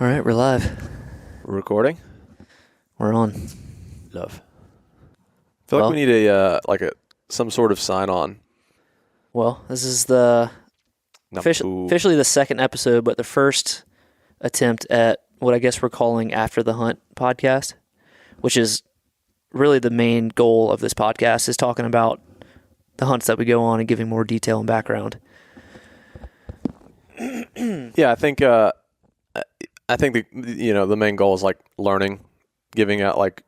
All right, we're live. We're recording? We're on. Love. I feel like we need some sort of sign on. Well, this is the officially the second episode, but the first attempt at what I guess we're calling After the Hunt podcast, which is really the main goal of this podcast, is talking about the hunts that we go on and giving more detail and background. Yeah, I think the main goal is like learning, giving out like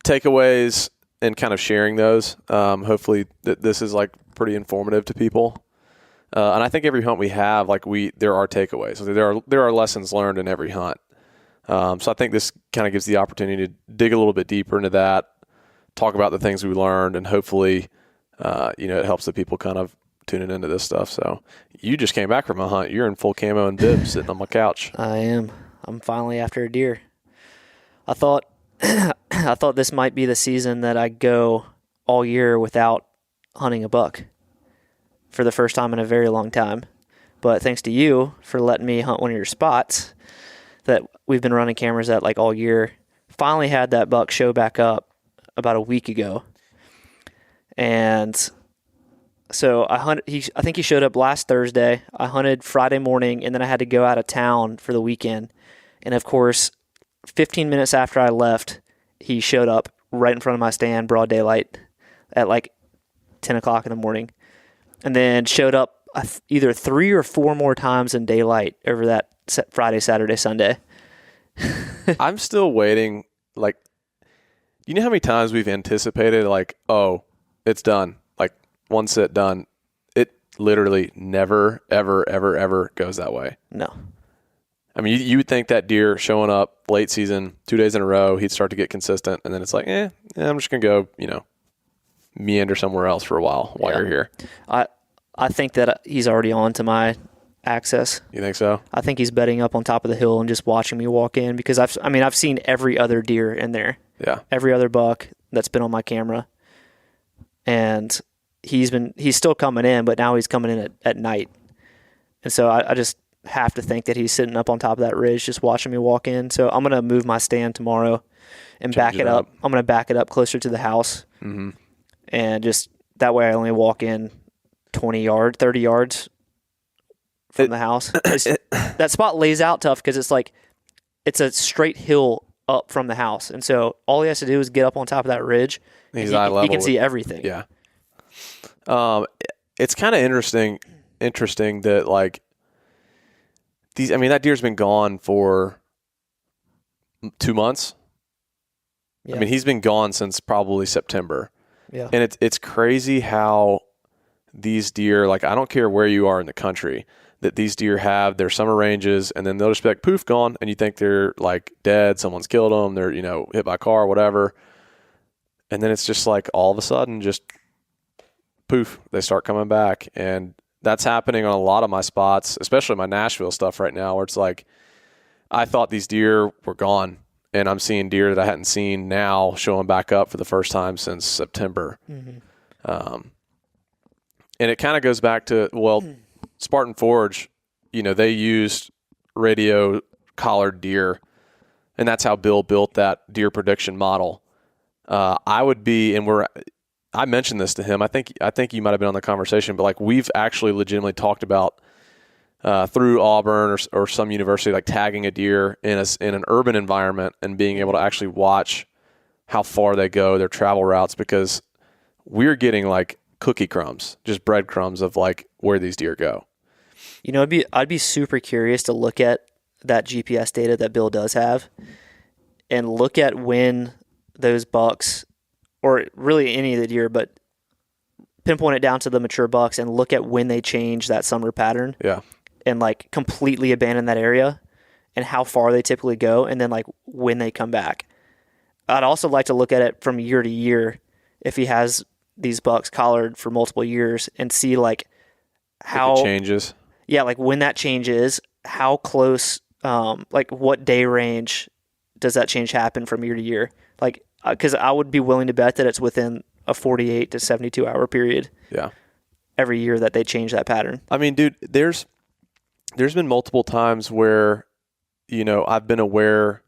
takeaways and kind of sharing those. Hopefully this is like pretty informative to people. And I think every hunt we have, there are takeaways. There are lessons learned in every hunt. So I think this kind of gives the opportunity to dig a little bit deeper into that, talk about the things we learned, and hopefully, it helps the people kind of tuning into this stuff. So you just came back from a hunt. You're in full camo and bib sitting on my couch. I am. I'm finally after a deer. I thought this might be the season that I go all year without hunting a buck for the first time in a very long time. But thanks to you for letting me hunt one of your spots that we've been running cameras at like all year. Finally had that buck show back up about a week ago. And so I think he showed up last Thursday. I hunted Friday morning, and then I had to go out of town for the weekend. And of course, 15 minutes after I left, he showed up right in front of my stand, broad daylight, at like 10 o'clock in the morning. And then showed up either 3 or 4 more times in daylight over that Friday, Saturday, Sunday. I'm still waiting. Like, you know how many times we've anticipated, like, oh, it's done. One sit done. It literally never, ever, ever, ever goes that way. No. I mean, you would think that deer showing up late season, 2 days in a row, he'd start to get consistent, and then it's like, I'm just going to go, meander somewhere else for a while you're here. I think that he's already on to my access. You think so? I think he's bedding up on top of the hill and just watching me walk in because I've seen every other deer in there. Yeah. Every other buck that's been on my camera. And he's still coming in, but now he's coming in at night. And so I just have to think that he's sitting up on top of that ridge just watching me walk in. So I'm going to move my stand tomorrow and back it up. I'm going to back it up closer to the house. Mm-hmm. And just that way I only walk in 30 yards from the house. That spot lays out tough because it's a straight hill up from the house. And so all he has to do is get up on top of that ridge. He can see everything. Yeah. It's kind of interesting that like that deer's been gone for 2 months. Yeah. I mean, he's been gone since probably September. Yeah. And it's crazy how these deer, like, I don't care where you are in the country, that these deer have their summer ranges and then they'll just be like, poof, gone. And you think they're like dead. Someone's killed them. They're, hit by a car or whatever. And then it's just like all of a sudden just poof, they start coming back. And that's happening on a lot of my spots, especially my Nashville stuff right now, where it's like, I thought these deer were gone, and I'm seeing deer that I hadn't seen now showing back up for the first time since September. Mm-hmm. And it kind of goes back to, Spartan Forge, they used radio collared deer, and that's how Bill built that deer prediction model. I mentioned this to him. I think you might have been on the conversation, but like we've actually legitimately talked about through Auburn or some university, like tagging a deer in an urban environment and being able to actually watch how far they go, their travel routes, because we're getting like cookie crumbs, just breadcrumbs of like where these deer go. I'd be super curious to look at that GPS data that Bill does have and look at when those bucks, or really any of the deer, but pinpoint it down to the mature bucks and look at when they change that summer pattern. Yeah. And like completely abandon that area and how far they typically go, and then like when they come back. I'd also like to look at it from year to year if he has these bucks collared for multiple years and see like how it changes. Yeah, like when that changes, how close, like what day range does that change happen from year to year? Like, because I would be willing to bet that it's within a 48 to 72 hour period. Yeah. Every year that they change that pattern. I mean, dude, there's been multiple times where I've been aware.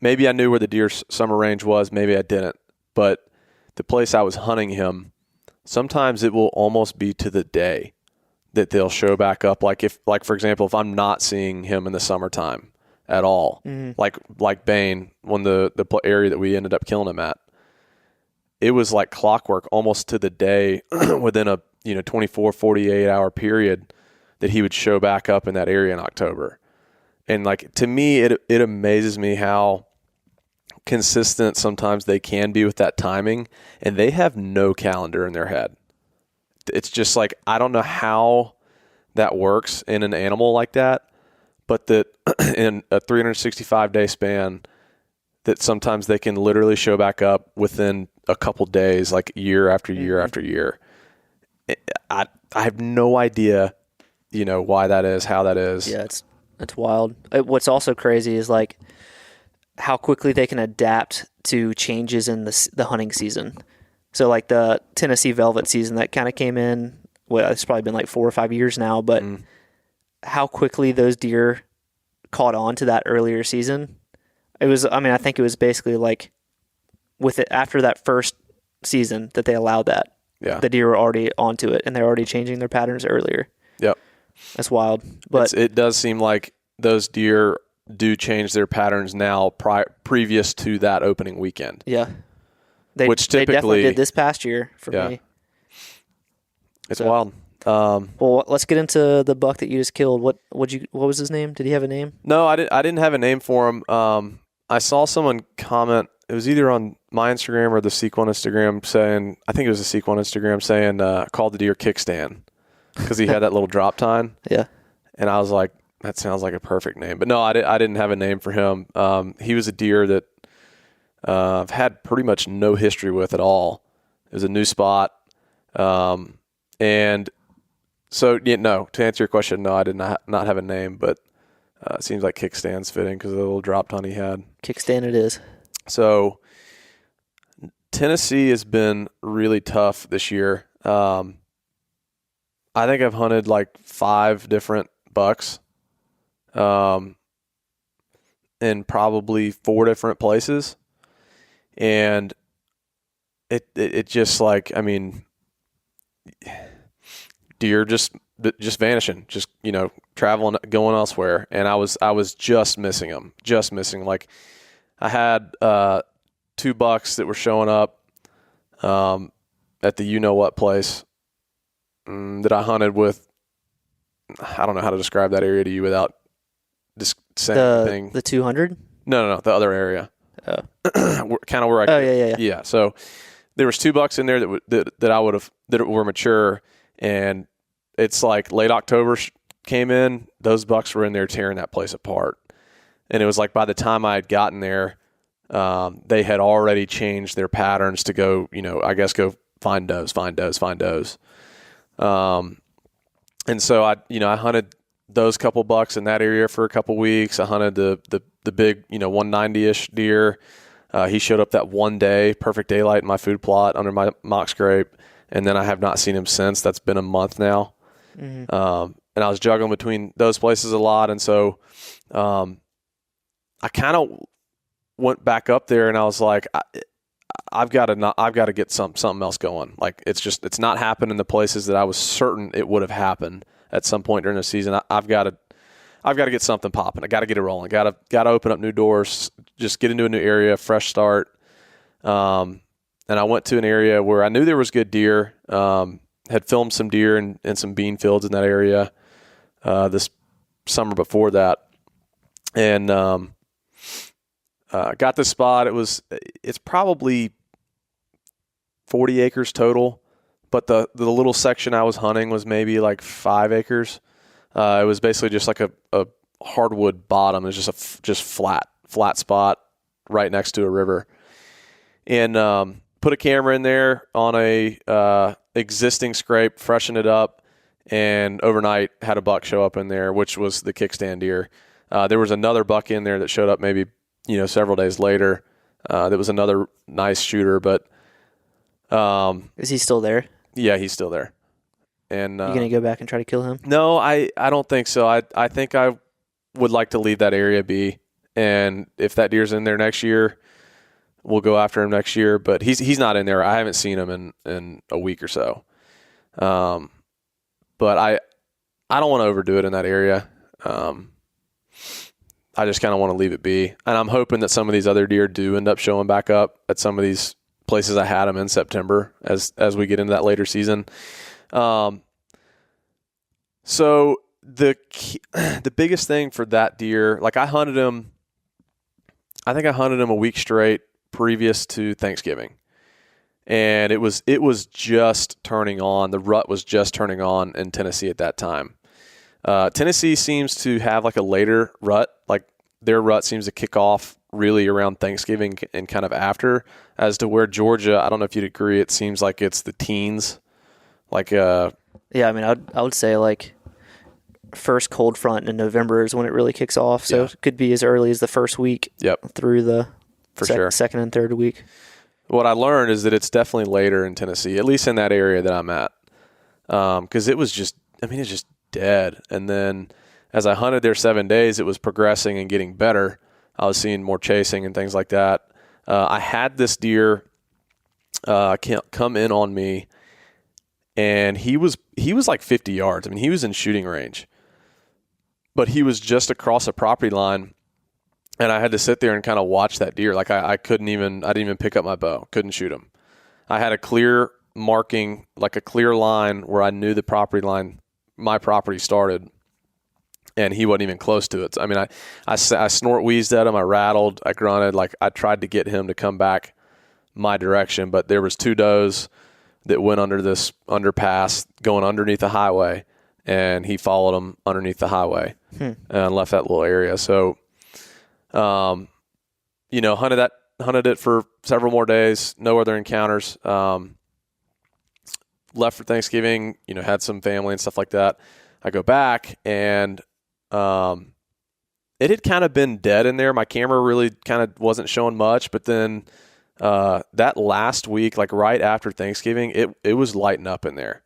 Maybe I knew where the deer summer range was. Maybe I didn't. But the place I was hunting him, sometimes it will almost be to the day that they'll show back up. Like for example, if I'm not seeing him in the summertime at all, like Bane, when the area that we ended up killing him at, it was like clockwork, almost to the day, within a 24, 48 hour period that he would show back up in that area in October. And like, to me, it amazes me how consistent sometimes they can be with that timing, and they have no calendar in their head. It's just like, I don't know how that works in an animal like that, but that in a 365-day span, that sometimes they can literally show back up within a couple days, like year after year after year. I have no idea, why that is, how that is. Yeah, it's wild. What's also crazy is like how quickly they can adapt to changes in the hunting season. So like the Tennessee velvet season that kind of came in, it's probably been like 4 or 5 years now, but how quickly those deer caught on to that earlier season. I think it was basically like with it after that first season that they allowed that. Yeah. The deer were already onto it and they're already changing their patterns earlier. Yep. That's wild. But it does seem like those deer do change their patterns now previous to that opening weekend. Yeah. They definitely did this past year for me. It's wild. Well, let's get into the buck that you just killed. What was his name? Did he have a name? No, I didn't have a name for him. I saw someone comment. It was either on my Instagram or the Sequel Instagram saying, I think it was the Sequel Instagram saying, called the deer Kickstand because he had that little drop tine. Yeah. And I was like, that sounds like a perfect name. But no, I didn't have a name for him. He was a deer that I've had pretty much no history with at all. It was a new spot. And so, to answer your question, no, I did not have a name, but it seems like Kickstand's fitting because of the little drop ton he had. Kickstand it is. So Tennessee has been really tough this year. I think I've hunted like 5 different bucks in probably 4 different places. And it just like, I mean, deer just vanishing, just, traveling, going elsewhere. And I was just missing them, like I had 2 bucks that were showing up at the what place that I hunted with. I don't know how to describe that area to you without just saying anything. The 200? No, the other area. Oh. Kind of where I. Oh yeah. Yeah. So there was 2 bucks in there that I would have that were mature, and it's like late October came in. Those bucks were in there tearing that place apart, and it was like by the time I had gotten there, they had already changed their patterns to go. I guess go find does. And so I hunted those couple bucks in that area for a couple weeks. I hunted the big 190-ish deer. He showed up that one day, perfect daylight in my food plot under my mock scrape, and then I have not seen him since. That's been a month now. Mm-hmm. And I was juggling between those places a lot, and so I kind of went back up there, and I was like, I've got to get something else going. Like it's not happening in the places that I was certain it would have happened at some point during the season. I've got to get something popping. I got to get it rolling. Got to open up new doors. Just get into a new area, fresh start. And I went to an area where I knew there was good deer. Had filmed some deer in some bean fields in that area this summer before that, and got this spot. It's probably 40 acres total, but the little section I was hunting was maybe like 5 acres. It was basically just like a hardwood bottom. It was just flat spot right next to a river, and put a camera in there on a existing scrape, freshened it up, and overnight had a buck show up in there, which was the Kickstand deer. There was another buck in there that showed up maybe several days later. That was another nice shooter, but is he still there? Yeah, he's still there. And you gonna go back and try to kill him? No, I don't think so. I think I would like to leave that area be. And if that deer's in there next year, we'll go after him next year. But he's not in there. I haven't seen him in a week or so. But I don't want to overdo it in that area. I just kind of want to leave it be. And I'm hoping that some of these other deer do end up showing back up at some of these places I had them in September as we get into that later season. So the biggest thing for that deer, like I think I hunted him a week straight previous to Thanksgiving. And it was just turning on. The rut was just turning on in Tennessee at that time. Tennessee seems to have like a later rut. Like their rut seems to kick off really around Thanksgiving and kind of after, as to where Georgia, I don't know if you'd agree, it seems like it's the teens. Like yeah, I mean, I would say like first cold front in November is when it really kicks off. So it could be as early as the first week. Yep. Through the sure. second and third week. What I learned is that it's definitely later in Tennessee, at least in that area that I'm at. Because it was just, it's just dead. And then as I hunted there 7 days, it was progressing and getting better. I was seeing more chasing and things like that. I had this deer come in on me, and he was like 50 yards. I mean, he was in shooting range. But he was just across a property line, and I had to sit there and kind of watch that deer. Like I didn't even pick up my bow, couldn't shoot him. I had a clear marking, like a clear line where I knew the property line, my property started, and he wasn't even close to it. So, I mean, I snort wheezed at him, I rattled, I grunted, like I tried to get him to come back my direction, but there was 2 does that went under this underpass going underneath the highway, and he followed them underneath the highway and left that little area. So, hunted it for several more days, no other encounters. Left for Thanksgiving, had some family and stuff like that. I go back, and it had kind of been dead in there. My camera really kind of wasn't showing much, but then that last week, like right after Thanksgiving, it was lighting up in there.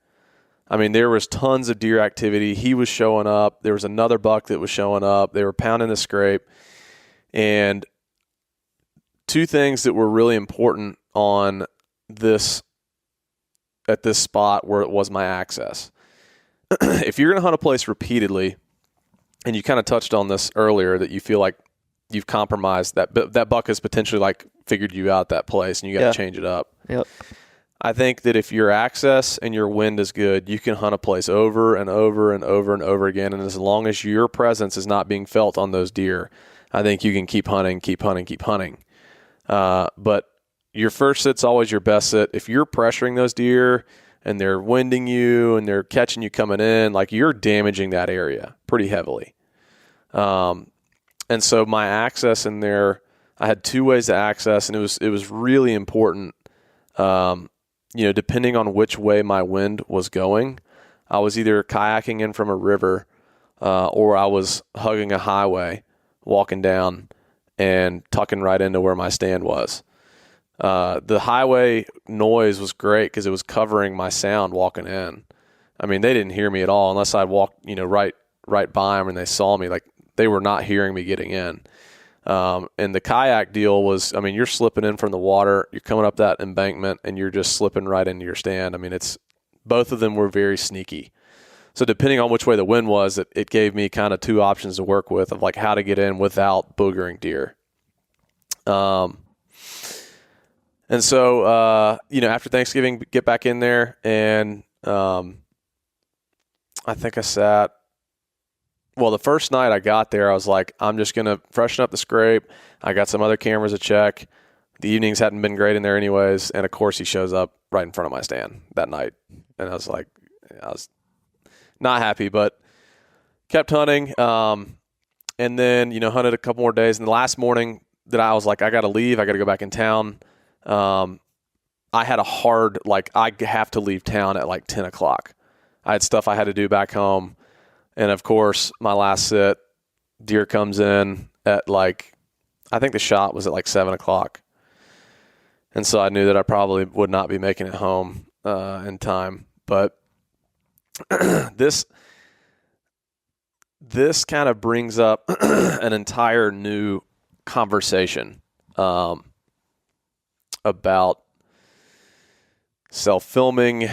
I mean, there was tons of deer activity. He was showing up. There was another buck that was showing up. They were pounding the scrape. And 2 things that were really important on this, at this spot where it was my access. If you're going to hunt a place repeatedly, and you kind of touched on this earlier, that you feel like you've compromised, that buck has potentially like figured you out that place, and you got to change it up. Yep. I think that if your access and your wind is good, you can hunt a place over and over and over and over again. And as long as your presence is not being felt on those deer, I think you can keep hunting. But your first sit's always your best sit. If you're pressuring those deer and they're winding you and they're catching you coming in, like you're damaging that area pretty heavily. And so my access in there, I had 2 ways to access, and it was really important. Depending on which way my wind was going, I was either kayaking in from a river, or I was hugging a highway, walking down and tucking right into where my stand was. The highway noise was great because it was covering my sound walking in. I mean, they didn't hear me at all unless I walked, right by them and they saw me. Like they were not hearing me getting in. And the kayak deal was, you're slipping in from the water, you're coming up that embankment, and you're just slipping right into your stand. Both of them were very sneaky. So depending on which way the wind was, it gave me kind of 2 options to work with of like how to get in without boogering deer. And so, after Thanksgiving, get back in there, and I think I sat. Well, the first night I got there, I was like, I'm just going to freshen up the scrape. I got some other cameras to check. The evenings hadn't been great in there anyways. And, of course, he shows up right in front of my stand that night. And I was like, I was not happy, but kept hunting. And then, hunted a couple more days. And the last morning that I was like, I got to leave. I got to go back in town. I had a hard, I have to leave town at 10 o'clock. I had stuff I had to do back home. And, of course, my last sit, deer comes in at I think the shot was at 7 o'clock. And so I knew that I probably would not be making it home in time. But this this kind of brings up an entire new conversation about self-filming,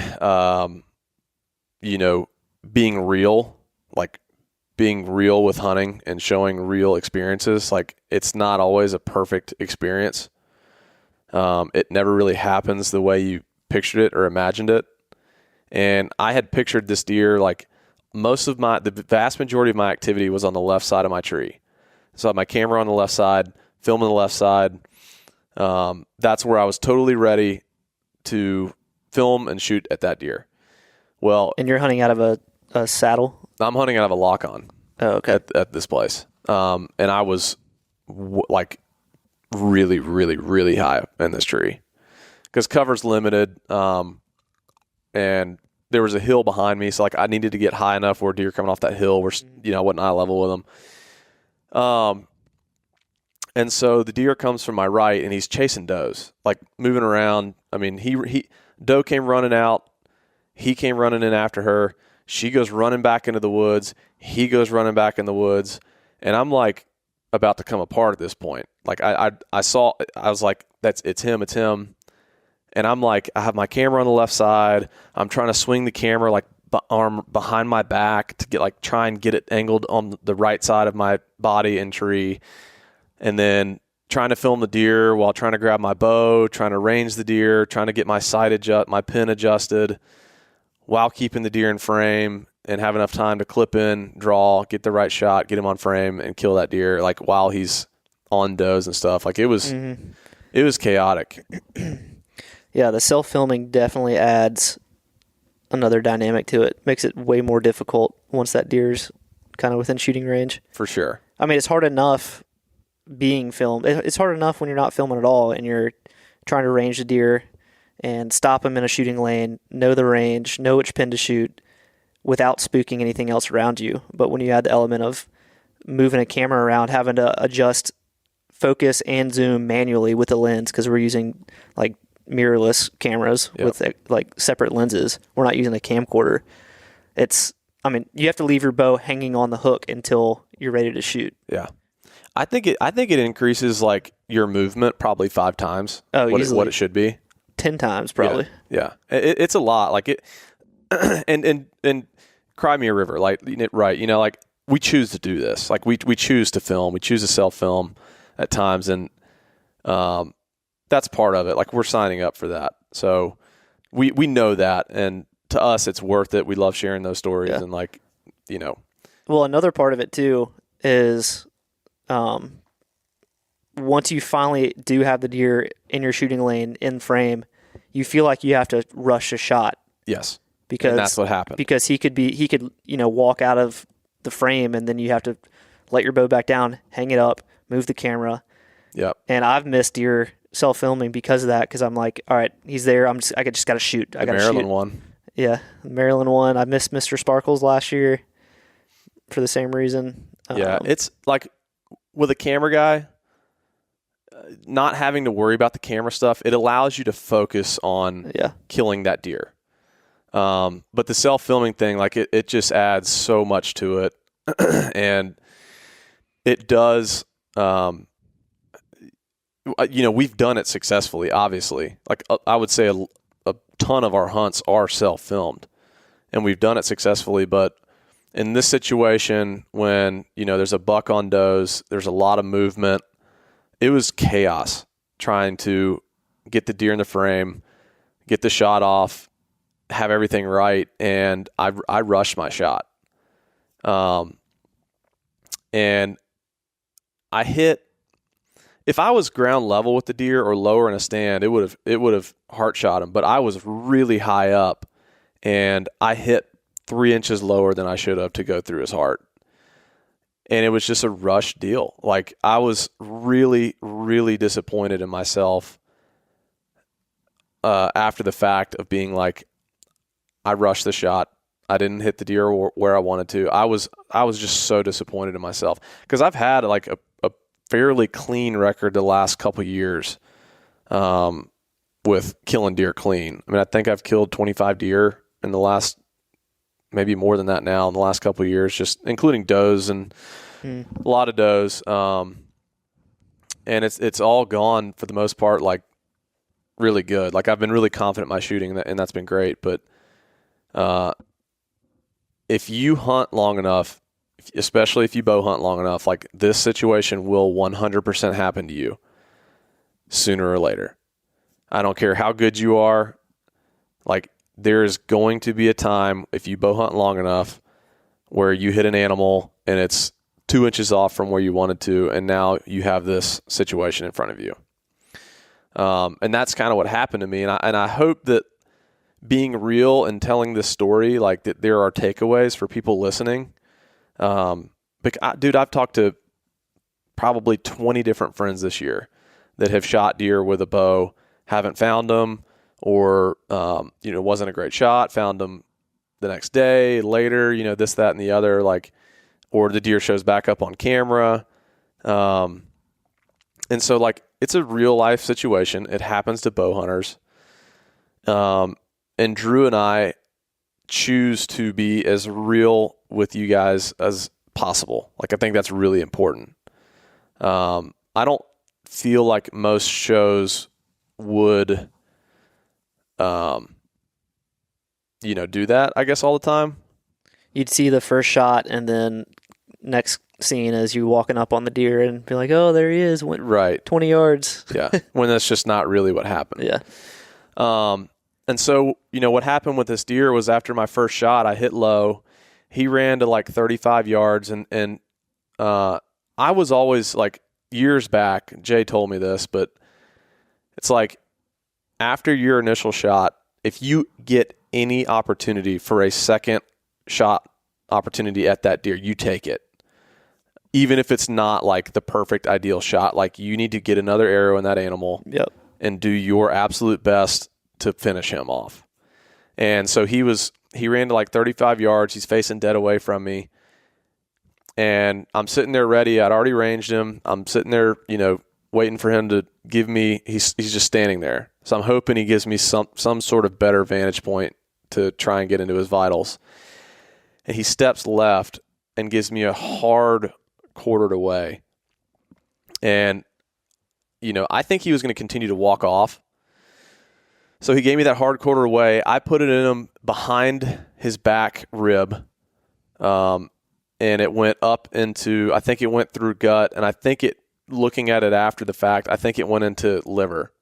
being real, like being real with hunting and showing real experiences. Like, it's not always a perfect experience. It never really happens the way you pictured it or imagined it. And I had pictured this deer, like the vast majority of my activity was on the left side of my tree. So I had my camera on the left side, filming the left side. That's where I was totally ready to film and shoot at that deer. Well, And you're hunting out of a saddle? I'm hunting out of a lock-on. Oh, okay. At this place. And I was really, really, really high up in this tree because cover's limited. And there was a hill behind me. So I needed to get high enough where deer coming off that hill where, I wasn't eye level with them. And so the deer comes from my right and he's chasing does, like moving around. I mean, doe came running out. He came running in after her. She goes running back into the woods. He goes running back in the woods. And I'm like about to come apart at this point. Like I was like, it's him. And I'm like, I have my camera on the left side. I'm trying to swing the camera like arm behind my back to try and get it angled on the right side of my body and tree. And then trying to film the deer while trying to grab my bow, trying to range the deer, trying to get my my pin adjusted while keeping the deer in frame and have enough time to clip in, draw, get the right shot, get him on frame and kill that deer like while he's on does and stuff. Like it was chaotic. Yeah, the self-filming definitely adds another dynamic to it. Makes it way more difficult once that deer's kind of within shooting range. For sure. I mean, it's hard enough being filmed. It's hard enough when you're not filming at all and you're trying to range the deer and stop him in a shooting lane, know the range, know which pin to shoot without spooking anything else around you. But when you add the element of moving a camera around, having to adjust focus and zoom manually with the lens because we're using like mirrorless cameras with like separate lenses. We're not using a camcorder. You have to leave your bow hanging on the hook until you're ready to shoot. Yeah. I think it increases like your movement probably 5 times what it should be. 10 times probably. Yeah. It's a lot. Like it and Cry Me a River, like right, like we choose to do this. Like we choose to film, we choose to self-film at times, and that's part of it. Like we're signing up for that. So we know that, and to us it's worth it. We love sharing those stories and Well, another part of it too is once you finally do have the deer in your shooting lane in frame, you feel like you have to rush a shot. Yes. Because and that's what happened. Because he could walk out of the frame and then you have to let your bow back down, hang it up, move the camera. Yep. And I've missed deer self-filming because of that, because I'm like, all right, he's there. I just got to shoot. I got to shoot. Maryland one. Yeah, the Maryland one. I missed Mr. Sparkles last year for the same reason. Yeah, it's like with a camera guy, not having to worry about the camera stuff, it allows you to focus on killing that deer. But the self-filming thing, like it just adds so much to it. And it does, we've done it successfully, obviously. Like I would say a ton of our hunts are self-filmed and we've done it successfully. But in this situation, when, there's a buck on does, there's a lot of movement, it was chaos trying to get the deer in the frame, get the shot off, have everything right. And I rushed my shot. And I hit, if I was ground level with the deer or lower in a stand, it would have heart shot him, but I was really high up and I hit 3 inches lower than I should have to go through his heart. And it was just a rush deal. Like I was really, really disappointed in myself after the fact of being like, I rushed the shot. I didn't hit the deer where I wanted to. I was just so disappointed in myself because I've had like a fairly clean record the last couple of years with killing deer clean. I mean, I think I've killed 25 deer in the last maybe more than that now in the last couple of years, just including does and a lot of does. And it's all gone for the most part, like really good. Like I've been really confident in my shooting, and that's been great. But if you hunt long enough, especially if you bow hunt long enough, like this situation will 100% happen to you sooner or later. I don't care how good you are. Like there is going to be a time if you bow hunt long enough where you hit an animal and it's 2 inches off from where you wanted to, and now you have this situation in front of you. And that's kind of what happened to me. And I hope that being real and telling this story, like that there are takeaways for people listening. Dude, I've talked to probably 20 different friends this year that have shot deer with a bow, haven't found them, or, wasn't a great shot, found them the next day, later, this, that, and the other, like, or the deer shows back up on camera. And so like, it's a real life situation. It happens to bow hunters. And Drew and I choose to be as real with you guys as possible. Like, I think that's really important. I don't feel like most shows would, do that, I guess, all the time. You'd see the first shot, and then next scene is you walking up on the deer and be like, oh, there he is. Went right 20 yards. Yeah. When that's just not really what happened. Yeah. And so, what happened with this deer was after my first shot, I hit low. He ran to like 35 yards. And I was always like, years back, Jay told me this, but it's like after your initial shot, if you get any opportunity for a second shot opportunity at that deer, you take it. Even if it's not like the perfect ideal shot, like you need to get another arrow in that animal. Yep. And do your absolute best to finish him off. And so he ran to like 35 yards. He's facing dead away from me. And I'm sitting there ready. I'd already ranged him. I'm sitting there, waiting for him to give me, he's just standing there. So I'm hoping he gives me some sort of better vantage point to try and get into his vitals. And he steps left and gives me a hard quartered away. And, I think he was going to continue to walk off. So he gave me that hard quarter away. I put it in him behind his back rib. And it went up into, I think it went through gut. And I think looking at it after the fact, I think it went into liver.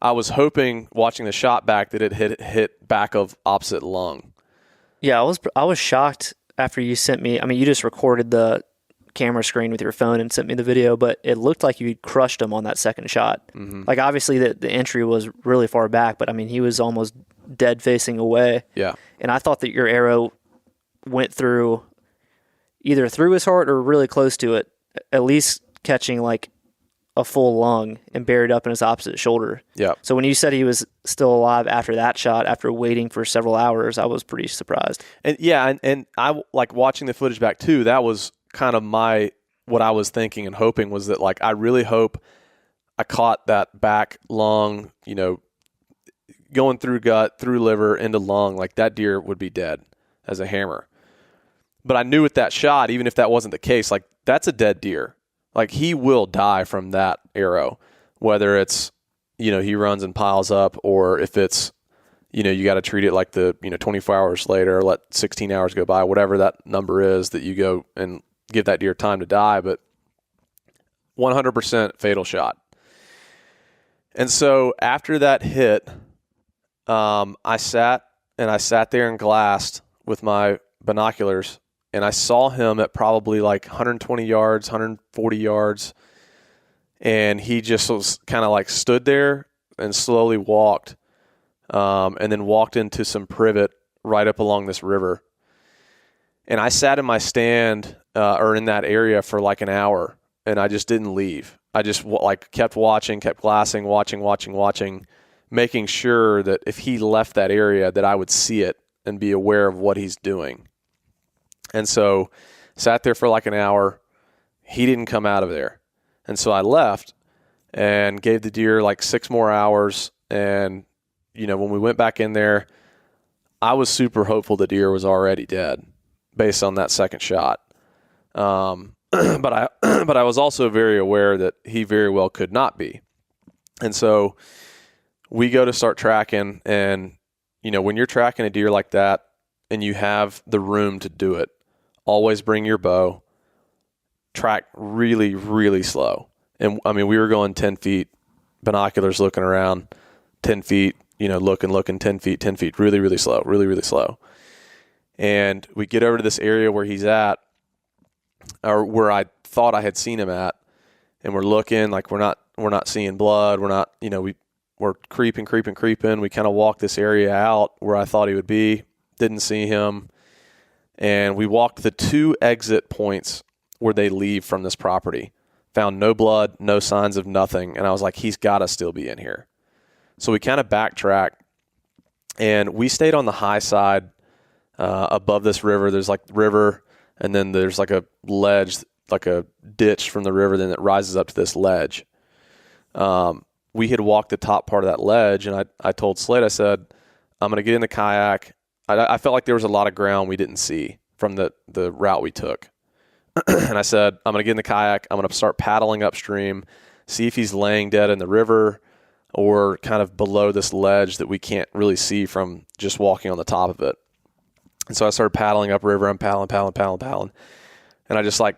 I was hoping, watching the shot back, that it hit back of opposite lung. Yeah, I was shocked after you sent me. I mean, you just recorded the camera screen with your phone and sent me the video, but it looked like you crushed him on that second shot. Mm-hmm. Like, obviously, the entry was really far back, but I mean, he was almost dead facing away. Yeah. And I thought that your arrow went through either through his heart or really close to it, at least catching like a full lung and buried up in his opposite shoulder. Yeah. So when you said he was still alive after that shot, after waiting for several hours, I was pretty surprised. And yeah, and I like watching the footage back too. That was kind of what I was thinking and hoping was that, like, I really hope I caught that back lung, going through gut, through liver, into lung. Like, that deer would be dead as a hammer. But I knew with that shot, even if that wasn't the case, like, that's a dead deer. Like, he will die from that arrow, whether it's, he runs and piles up, or if it's, you got to treat it like 24 hours later, or let 16 hours go by, whatever that number is that you go and give that deer time to die. But 100% fatal shot. And so after that hit, I sat there and glassed with my binoculars, and I saw him at probably like 120 yards, 140 yards. And he just was kind of like stood there and slowly walked, and then walked into some privet right up along this river. And I sat in my stand, or in that area, for like an hour, and I just didn't leave. I just kept watching, kept glassing, watching, making sure that if he left that area, that I would see it and be aware of what he's doing. And so sat there for like an hour. He didn't come out of there. And so I left and gave the deer like 6 more hours. And, when we went back in there, I was super hopeful the deer was already dead based on that second shot. But I was also very aware that he very well could not be. And so we go to start tracking, and when you're tracking a deer like that and you have the room to do it, always bring your bow, track really, really slow. And I mean, we were going 10 feet, binoculars looking around, 10 feet, looking 10 feet, really, really slow, really, really slow. And we get over to this area where he's at, or where I thought I had seen him at, and we're looking, like we're not seeing blood. We're not, we're creeping. We kind of walked this area out where I thought he would be, didn't see him. And we walked the 2 exit points where they leave from this property, found no blood, no signs of nothing. And I was like, he's got to still be in here. So we kind of backtracked, and we stayed on the high side above this river. There's like river, and then there's like a ledge, like a ditch from the river, then it rises up to this ledge. We had walked the top part of that ledge, and I told Slade, I said, I'm going to get in the kayak. I felt like there was a lot of ground we didn't see from the route we took. And I said, I'm going to get in the kayak. I'm going to start paddling upstream, see if he's laying dead in the river or kind of below this ledge that we can't really see from just walking on the top of it. And so I started paddling upriver. I'm paddling. And I just like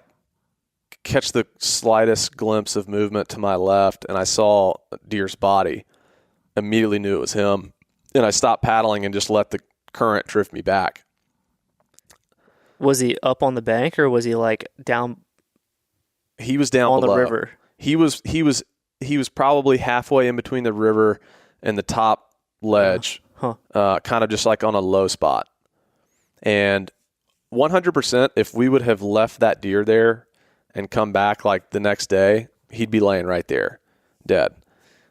catch the slightest glimpse of movement to my left, and I saw a deer's body. Immediately knew it was him. And I stopped paddling and just let the current drift me back. Was he up on the bank, or was he like down? He was down on below. the river. He was probably halfway in between the river and the top ledge, kind of just like on a low spot. And 100%, if we would have left that deer there and come back like the next day, he'd be laying right there, dead.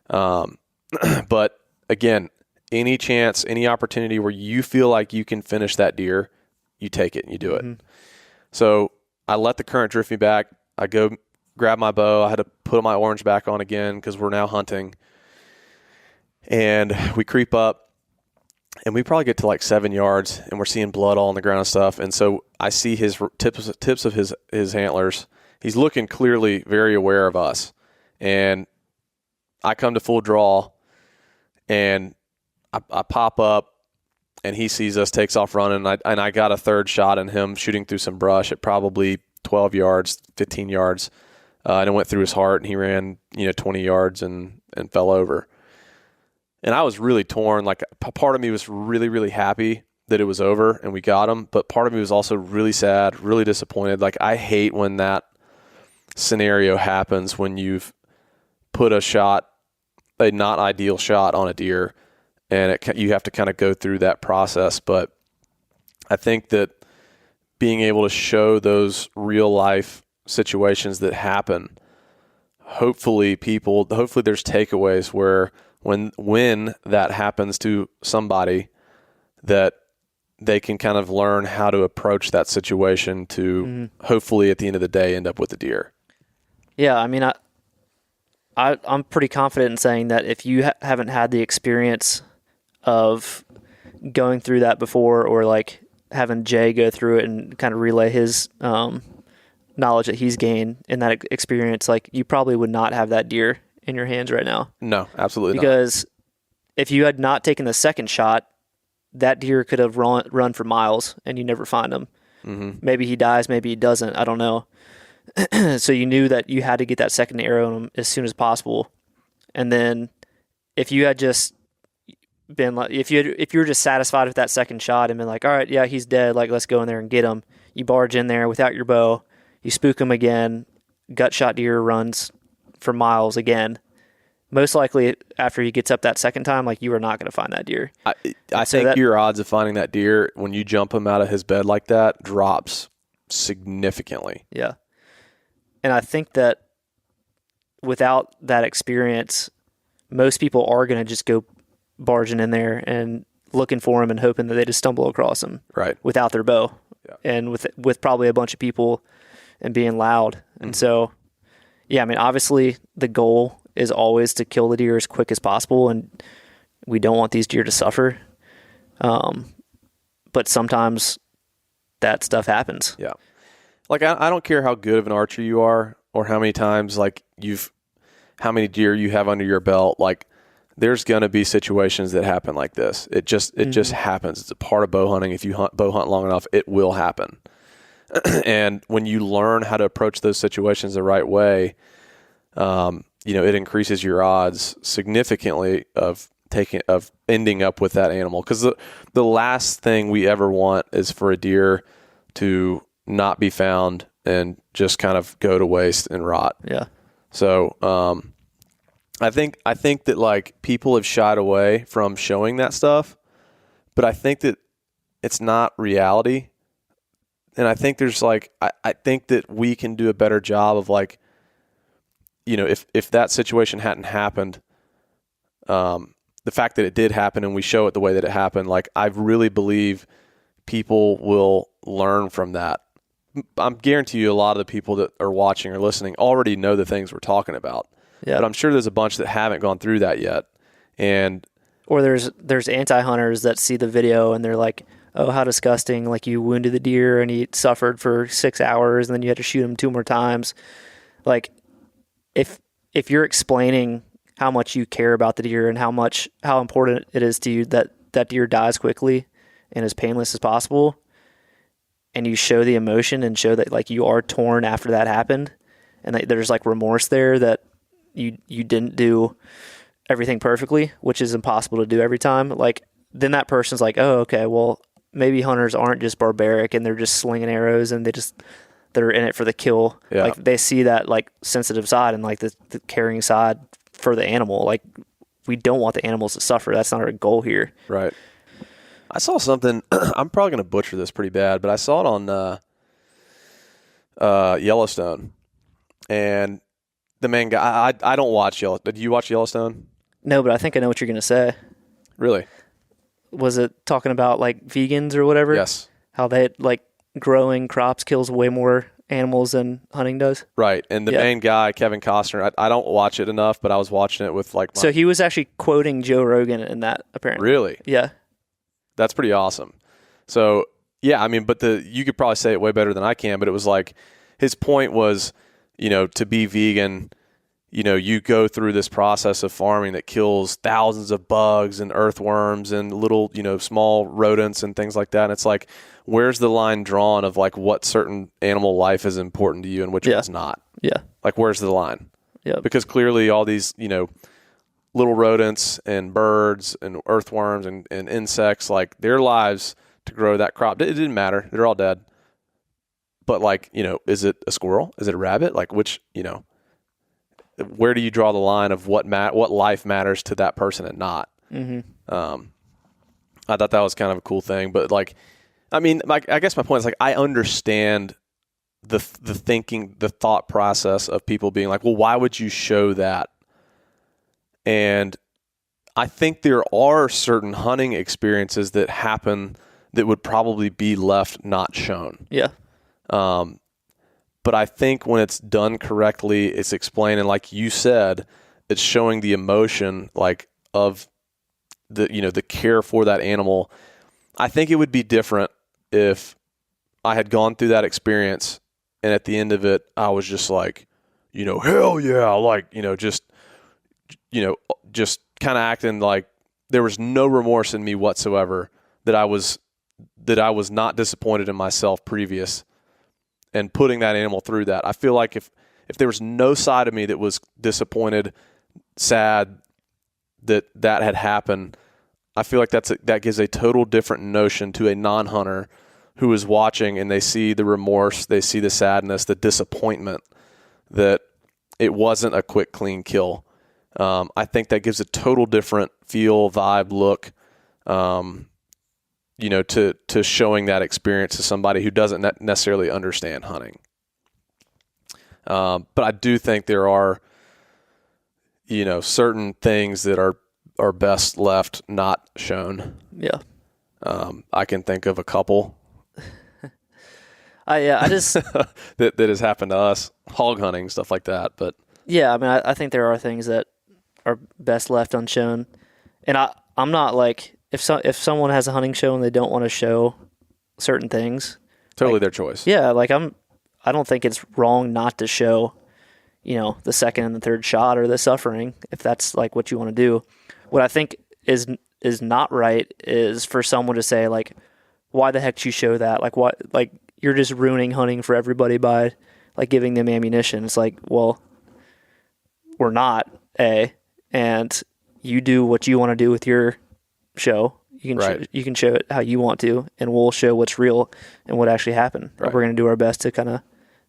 But again, any chance, any opportunity where you feel like you can finish that deer, you take it and you do it. Mm-hmm. So I let the current drift me back. I go grab my bow. I had to put my orange back on again because we're now hunting. And we creep up, and we probably get to like 7 yards, and we're seeing blood all on the ground and stuff. And so I see his tips of his antlers. He's looking clearly very aware of us. And I come to full draw, and I pop up, and he sees us, takes off running, and I got a third shot in him shooting through some brush at probably 12 yards, 15 yards. And it went through his heart, and he ran 20 yards and fell over. And I was really torn. Like, part of me was really, really happy that it was over and we got him, but part of me was also really sad, really disappointed. Like, I hate when that scenario happens, when you've put a not ideal shot on a deer, and you have to kind of go through that process. But I think that being able to show those real life situations that happen, hopefully there's takeaways where when that happens to somebody, that they can kind of learn how to approach that situation to hopefully at the end of the day end up with the deer. Yeah, I mean, I'm pretty confident in saying that if you haven't had the experience of going through that before, or like having Jay go through it and kind of relay his knowledge that he's gained in that experience, like, you probably would not have that deer in your hands right now. No, absolutely not. Because if you had not taken the second shot, that deer could have run for miles and you never find him. Mm-hmm. Maybe he dies, maybe he doesn't. I don't know. So you knew that you had to get that second arrow in him as soon as possible. And then if you had just been like, if you were just satisfied with that second shot and been like, all right, yeah, he's dead, like, let's go in there and get him. You barge in there without your bow, you spook him again, gut shot deer runs for miles again. Most likely after he gets up that second time, like, you are not going to find that deer. I think your odds of finding that deer when you jump him out of his bed like that drops significantly. Yeah. And I think that without that experience, most people are going to just go barging in there and looking for him and hoping that they just stumble across him, right, without their bow, yeah, and with probably a bunch of people and being loud. And so, yeah, I mean, obviously the goal is always to kill the deer as quick as possible, and we don't want these deer to suffer. but sometimes that stuff happens. Yeah. Like, I don't care how good of an archer you are or how many times, like, how many deer you have under your belt. Like, there's going to be situations that happen like this. It just happens. It's a part of bow hunting. If you bow hunt long enough, it will happen. And when you learn how to approach those situations the right way, it increases your odds significantly of ending up with that animal. Because the last thing we ever want is for a deer to not be found and just kind of go to waste and rot. Yeah. So I think that, like, people have shied away from showing that stuff, but I think that it's not reality. And I think there's, like, I think that we can do a better job of, like, if that situation hadn't happened, the fact that it did happen and we show it the way that it happened, like, I really believe people will learn from that. I'm guarantee you a lot of the people that are watching or listening already know the things we're talking about. Yeah. But I'm sure there's a bunch that haven't gone through that yet. Or there's anti-hunters that see the video and they're like, oh, how disgusting. Like, you wounded the deer and he suffered for 6 hours and then you had to shoot him 2 more times. Like, if you're explaining how much you care about the deer and how important it is to you that deer dies quickly and as painless as possible, and you show the emotion and show that, like, you are torn after that happened and that there's, like, remorse there that you didn't do everything perfectly, which is impossible to do every time, like, then that person's like, oh, okay, well, maybe hunters aren't just barbaric and they're just slinging arrows and they're in it for the kill. Yeah. Like, they see that, like, sensitive side and, like, the caring side for the animal. Like, we don't want the animals to suffer. That's not our goal here. Right. I saw something. I'm probably going to butcher this pretty bad, but I saw it on Yellowstone, and the main guy. I don't watch Yellowstone. Did you watch Yellowstone? No, but I think I know what you're going to say. Really? Was it talking about, like, vegans or whatever? Yes. How they, like, growing crops kills way more animals than hunting does? Right. And the main guy, Kevin Costner, I don't watch it enough, but I was watching it with, like, So he was actually quoting Joe Rogan in that, apparently. Really? Yeah. That's pretty awesome. So, yeah, I mean, but you could probably say it way better than I can, but it was like, his point was, to be vegan, you go through this process of farming that kills thousands of bugs and earthworms and little, small rodents and things like that. And it's like, where's the line drawn of, like, what certain animal life is important to you and which one's not? Yeah. Like, where's the line? Yeah. Because clearly all these, little rodents and birds and earthworms and insects, like, their lives to grow that crop, it didn't matter. They're all dead. But, like, is it a squirrel? Is it a rabbit? Like, which, where do you draw the line of what life matters to that person and not? Mm-hmm. I thought that was kind of a cool thing. But, like, I mean, like, I guess my point is, like, I understand the thinking, the thought process of people being like, well, why would you show that? And I think there are certain hunting experiences that happen that would probably be left not shown. Yeah. But I think when it's done correctly, it's explaining, like you said, it's showing the emotion, like, of the care for that animal. I think it would be different if I had gone through that experience and at the end of it, I was just like, hell yeah, like, just kind of acting like there was no remorse in me whatsoever, that I was not disappointed in myself previous and putting that animal through that. I feel like if there was no side of me that was disappointed, sad that had happened, I feel like that gives a total different notion to a non-hunter who is watching, and they see the remorse, they see the sadness, the disappointment that it wasn't a quick, clean kill. I think that gives a total different feel, vibe, look, to showing that experience to somebody who doesn't necessarily understand hunting. But I do think there are, certain things that are best left not shown. Yeah. I can think of a couple. I just that has happened to us, hog hunting, stuff like that. But yeah, I mean, I think there are things that are best left unshown, and I'm not, like, if someone has a hunting show and they don't want to show certain things, Totally their choice. yeah, like I don't think it's wrong not to show, the second and the third shot or the suffering if that's like what you want to do. What I think is not right is for someone to say like, why the heck did you show that? Like what? Like you're just ruining hunting for everybody by like giving them ammunition. It's like, well, we're not, and you do what you want to do with your show. You can you can show it how you want to, and we'll show what's real and what actually happened. Right. We're going to do our best to kind of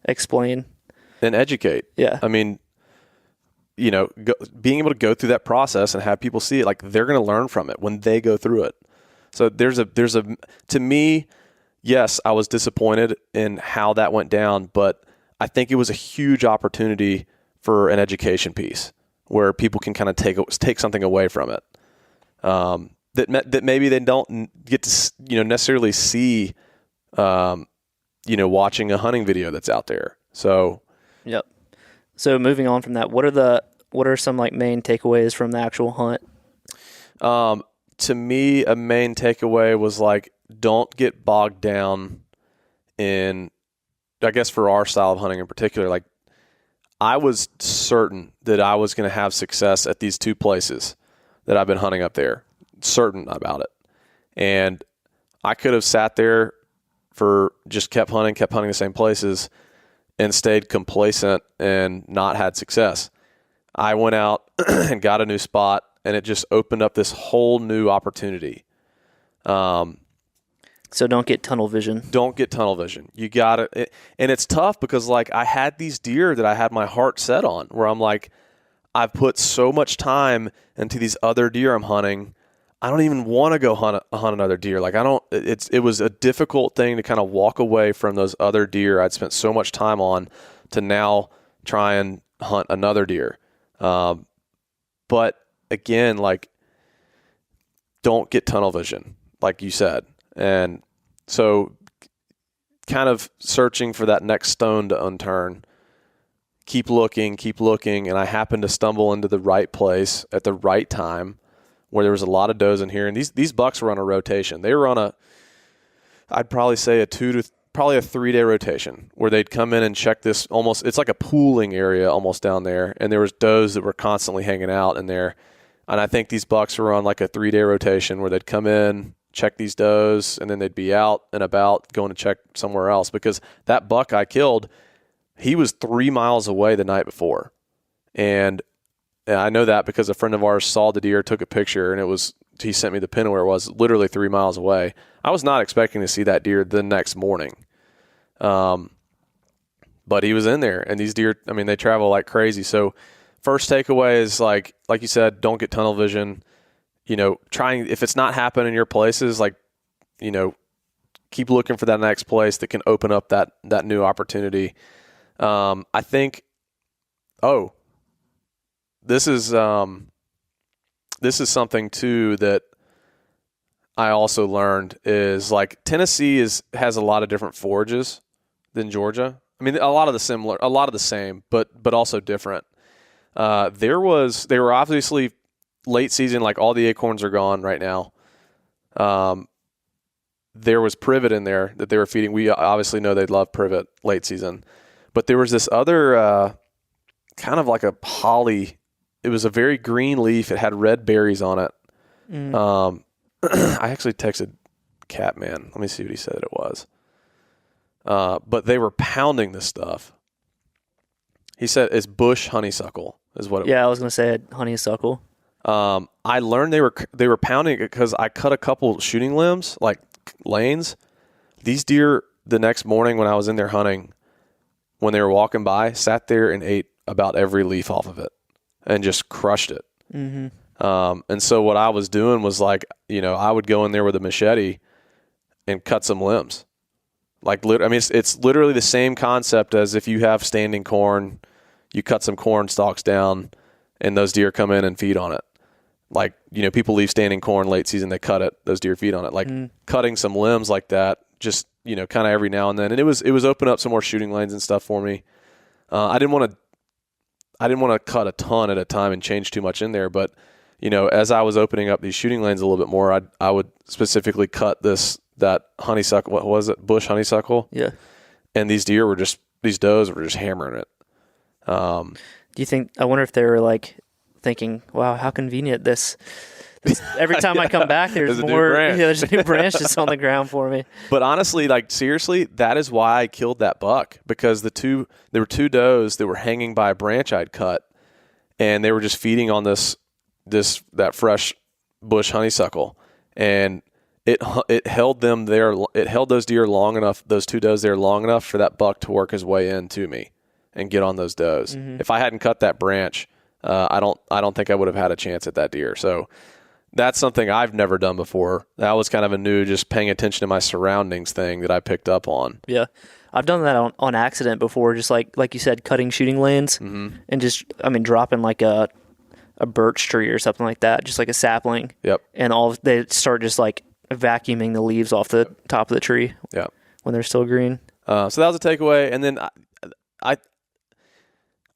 explain and educate. Yeah. I mean, being able to go through that process and have people see it, like they're going to learn from it when they go through it. So there's a to me, yes, I was disappointed in how that went down, but I think it was a huge opportunity for an education piece where people can kind of take something away from it. That maybe they don't get to necessarily see, watching a hunting video that's out there. So, yep. So moving on from that, what are some like main takeaways from the actual hunt? To me, a main takeaway was like, don't get bogged down in, I guess for our style of hunting in particular, like I was certain that I was going to have success at these two places that I've been hunting up there. Certain about it. And I could have sat there just kept hunting the same places and stayed complacent and not had success. I went out and got a new spot, and it just opened up this whole new opportunity. So don't get tunnel vision. Don't get tunnel vision. You got it. And it's tough because like I had these deer that I had my heart set on where I'm like, I've put so much time into these other deer I'm hunting. I don't even want to go hunt another deer. Like it was a difficult thing to kind of walk away from those other deer I'd spent so much time on to now try and hunt another deer. But again, like don't get tunnel vision, like you said. And so kind of searching for that next stone to unturn, keep looking. And I happened to stumble into the right place at the right time where there was a lot of does in here. And these bucks were on a rotation. They were on I'd probably say a 3-day rotation where they'd come in and check this it's like a pooling area almost down there. And there was does that were constantly hanging out in there. And I think these bucks were on like a 3-day rotation where they'd come in, check these does, and then they'd be out and about going to check somewhere else because that buck I killed, he was 3 miles away the night before. And I know that because a friend of ours saw the deer, took a picture, and he sent me the pin where it was literally 3 miles away. I was not expecting to see that deer the next morning. But he was in there, and these deer, I mean, they travel like crazy. So first takeaway is like you said, don't get tunnel vision. Trying, if it's not happening in your places, like, keep looking for that next place that can open up that new opportunity. I think, this is something too that I also learned is like Tennessee has a lot of different forages than Georgia. I mean, a lot of the same, but also different. They were obviously late season, like all the acorns are gone right now. There was privet in there that they were feeding. We obviously know they love privet late season, but there was this other kind of like a holly. It was a very green leaf. It had red berries on it. I actually texted Catman. Let me see what he said it was. But they were pounding this stuff. He said it's bush honeysuckle is what it was. Yeah, I was going to say honeysuckle. I learned they were pounding it because I cut a couple shooting limbs, like lanes. These deer, the next morning when I was in there hunting, when they were walking by, sat there and ate about every leaf off of it and just crushed it. Mm-hmm. And so what I was doing was like, I would go in there with a machete and cut some limbs. Like, I mean, it's literally the same concept as if you have standing corn, you cut some corn stalks down and those deer come in and feed on it. Like, people leave standing corn late season, they cut it, those deer feed on it. Like cutting some limbs like that, just, kind of every now and then. And it was open up some more shooting lanes and stuff for me. I didn't want to cut a ton at a time and change too much in there, but as I was opening up these shooting lanes a little bit more, I would specifically cut that honeysuckle. What was it? Bush honeysuckle. Yeah. And these does were just hammering it. Do you think? I wonder if they were like thinking, "Wow, how convenient this." Every time I come back, there's more. There's a new branch just on the ground for me. But honestly, like seriously, that is why I killed that buck, because there were two does that were hanging by a branch I'd cut, and they were just feeding on that fresh bush honeysuckle, and it held them there. It held those deer long enough, those two does there long enough for that buck to work his way in to me and get on those does. Mm-hmm. If I hadn't cut that branch, I don't think I would have had a chance at that deer. So that's something I've never done before. That was kind of a new, just paying attention to my surroundings thing that I picked up on. Yeah. I've done that on accident before, just like you said, cutting shooting lanes mm-hmm. and just, dropping like a birch tree or something like that, just like a sapling. Yep. And they start just like vacuuming the leaves off the top of the tree. Yep. When they're still green. So that was a takeaway. And then I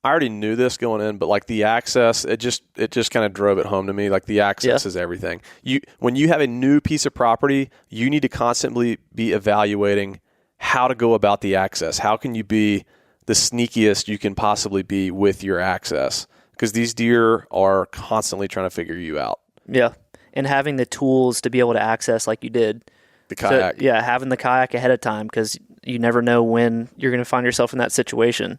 already knew this going in, but like the access, it just kind of drove it home to me. Like the access is everything. When you have a new piece of property, you need to constantly be evaluating how to go about the access. How can you be the sneakiest you can possibly be with your access? Because these deer are constantly trying to figure you out. Yeah. And having the tools to be able to access like you did. The kayak. So, having the kayak ahead of time, because you never know when you're going to find yourself in that situation.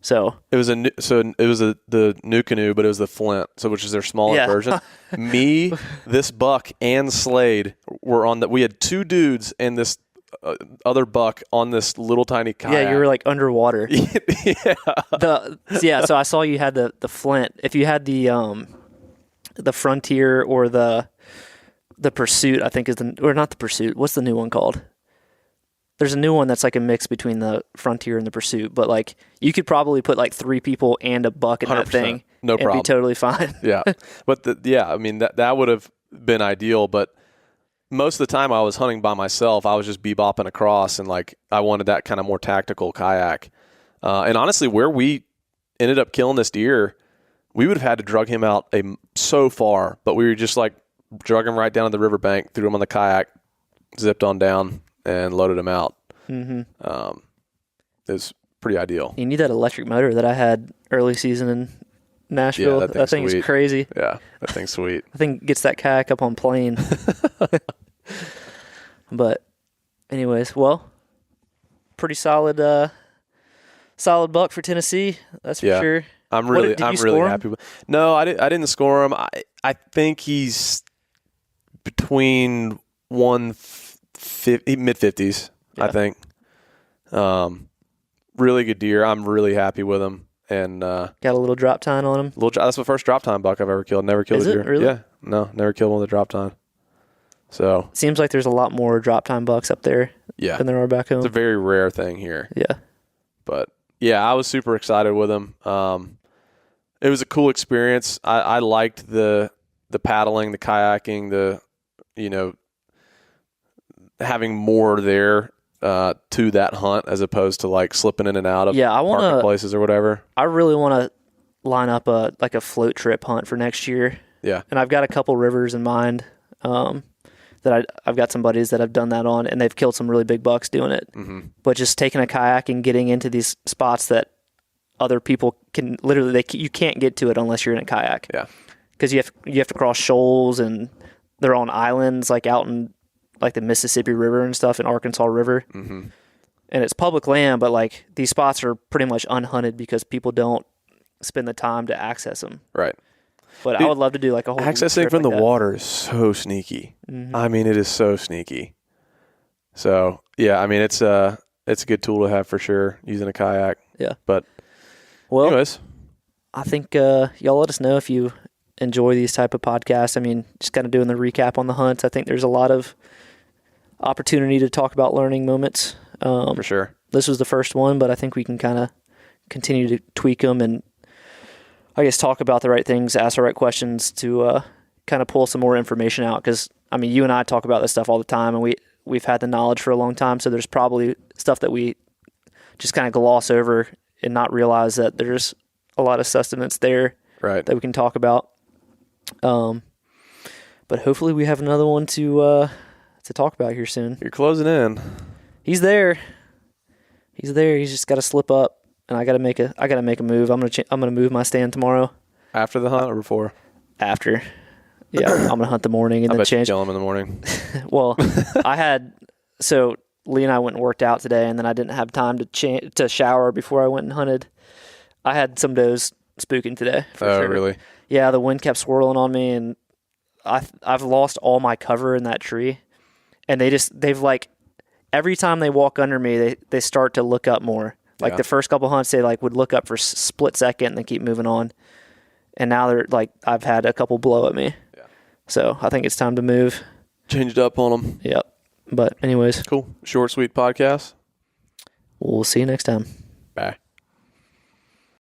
So it was the new canoe, but it was the Flint, which is their smaller version. Me, this buck, and Slade were on we had two dudes and this other buck on this little tiny kayak. Yeah, you were like underwater. Yeah. So I saw you had the Flint. If you had the Frontier or the Pursuit, I think or not the Pursuit. What's the new one called? There's a new one that's like a mix between the Frontier and the Pursuit, but like you could probably put like 3 people and a buck in that thing, no problem, and be totally fine. Yeah, but that would have been ideal. But most of the time I was hunting by myself. I was just bebopping across, and like I wanted that kind of more tactical kayak. And honestly, where we ended up killing this deer, we would have had to drug him out so far, but we were just like drug him right down to the riverbank, threw him on the kayak, zipped on down, and loaded him out. Mm-hmm. It was pretty ideal. You need that electric motor that I had early season in Nashville. Yeah, that thing's crazy. Yeah, that thing's sweet. I think gets that kayak up on plane. But anyways, well, pretty solid buck for Tennessee. That's for sure. I'm really happy with. No, I didn't score him. I think he's between 150 mid-50s. Yeah. I think. Really good deer. I'm really happy with him. And got a little drop time on him. That's the first drop time buck I've ever killed. Never killed a deer. Really? Yeah. No, never killed one with a drop time. So seems like there's a lot more drop time bucks up there than there are back home. It's a very rare thing here. Yeah. But yeah, I was super excited with him. It was a cool experience. I liked the paddling, the kayaking, having more there to that hunt as opposed to like slipping in and out of parking places or whatever. I really want to line up a float trip hunt for next year. Yeah. And I've got a couple rivers in mind that I've got some buddies that I've done that on, and they've killed some really big bucks doing it. Mm-hmm. But just taking a kayak and getting into these spots that other people can literally you can't get to it unless you're in a kayak. Yeah. Because you have to cross shoals, and they're on islands like out in like the Mississippi River and stuff, in Arkansas River. Mm-hmm. And it's public land, but like these spots are pretty much unhunted because people don't spend the time to access them. Right. But I would love to do like a whole accessing from like the water is so sneaky. Mm-hmm. I mean, it is so sneaky. So yeah, I mean, it's a good tool to have for sure, using a kayak. Yeah. But well, anyways, I think y'all let us know if you enjoy these type of podcasts. I mean, just kind of doing the recap on the hunts. I think there's a lot of opportunity to talk about learning moments. For sure. This was the first one, but I think we can kind of continue to tweak them and I guess talk about the right things, ask the right questions to kind of pull some more information out. Because, I mean, you and I talk about this stuff all the time, and we've had the knowledge for a long time, so there's probably stuff that we just kind of gloss over and not realize that there's a lot of sustenance there that we can talk about. But hopefully we have another one to talk about here soon. You're closing in. He's there. He's just got to slip up, and I got to make a move. I'm gonna move my stand tomorrow. After the hunt or before? After. Yeah, I'm gonna hunt the morning and I then bet you change. kill him in the morning. Well, so Lee and I went and worked out today, and then I didn't have time to shower before I went and hunted. I had some does spooking today. For Oh, sure. really? Yeah, the wind kept swirling on me, and I've lost all my cover in that tree, and they've like every time they walk under me, they start to look up more. Like Yeah. the first couple hunts, they like would look up for a split second and then keep moving on, and now they're like I've had a couple blow at me. Yeah. So I think it's time to move. Changed up on them. Yep. But anyways, Cool. Short, sweet podcast. we'll see you next time. Bye.